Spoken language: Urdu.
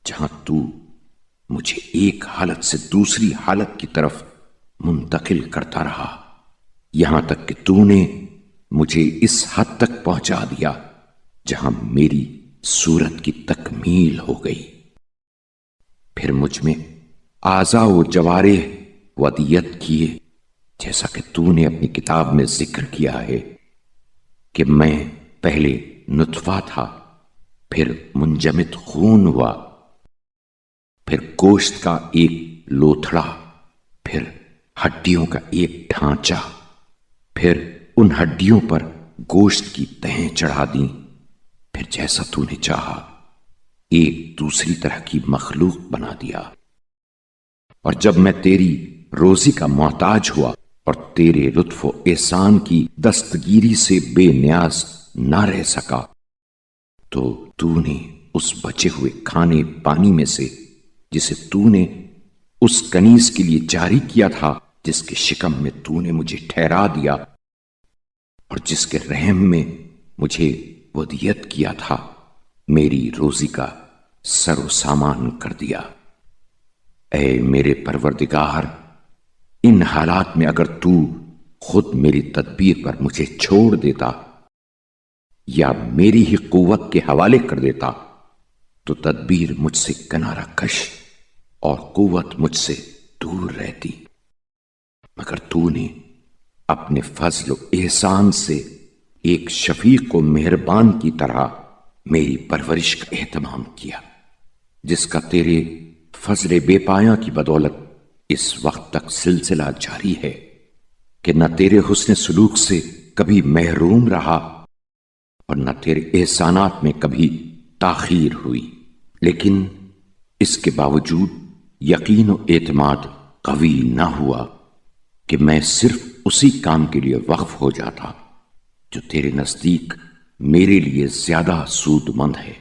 جہاں تو مجھے ایک حالت سے دوسری حالت کی طرف منتقل کرتا رہا، یہاں تک کہ تو نے مجھے اس حد تک پہنچا دیا جہاں میری صورت کی تکمیل ہو گئی۔ پھر مجھ میں اعضاء و جوارح ودیت کیے، جیسا کہ تو نے اپنی کتاب میں ذکر کیا ہے کہ میں پہلے نطفہ تھا، پھر منجمد خون ہوا، پھر گوشت کا ایک لوتھڑا، پھر ہڈیوں کا ایک ڈھانچہ، پھر ان ہڈیوں پر گوشت کی تہیں چڑھا دیں، پھر جیسا تو نے چاہا ایک دوسری طرح کی مخلوق بنا دیا۔ اور جب میں تیری روزی کا محتاج ہوا اور تیرے لطف و احسان کی دستگیری سے بے نیاز نہ رہ سکا، تو نے اس بچے ہوئے کھانے پانی میں سے جسے تو نے اس کنیز کے لیے جاری کیا تھا، جس کے شکم میں تو نے مجھے ٹھہرا دیا اور جس کے رحم میں مجھے ودیت کیا تھا، میری روزی کا سر و سامان کر دیا۔ اے میرے پروردگار، ان حالات میں اگر تو خود میری تدبیر پر مجھے چھوڑ دیتا یا میری ہی قوت کے حوالے کر دیتا تو تدبیر مجھ سے کنارہ کش اور قوت مجھ سے دور رہتی، مگر تو نے اپنے فضل و احسان سے ایک شفیق و مہربان کی طرح میری پرورش کا اہتمام کیا، جس کا تیرے فضل بے پایاں کی بدولت اس وقت تک سلسلہ جاری ہے کہ نہ تیرے حسن سلوک سے کبھی محروم رہا اور نہ تیرے احسانات میں کبھی تاخیر ہوئی، لیکن اس کے باوجود یقین و اعتماد قوی نہ ہوا کہ میں صرف اسی کام کے لیے وقف ہو جاتا جو تیرے نزدیک میرے لیے زیادہ سود مند ہے۔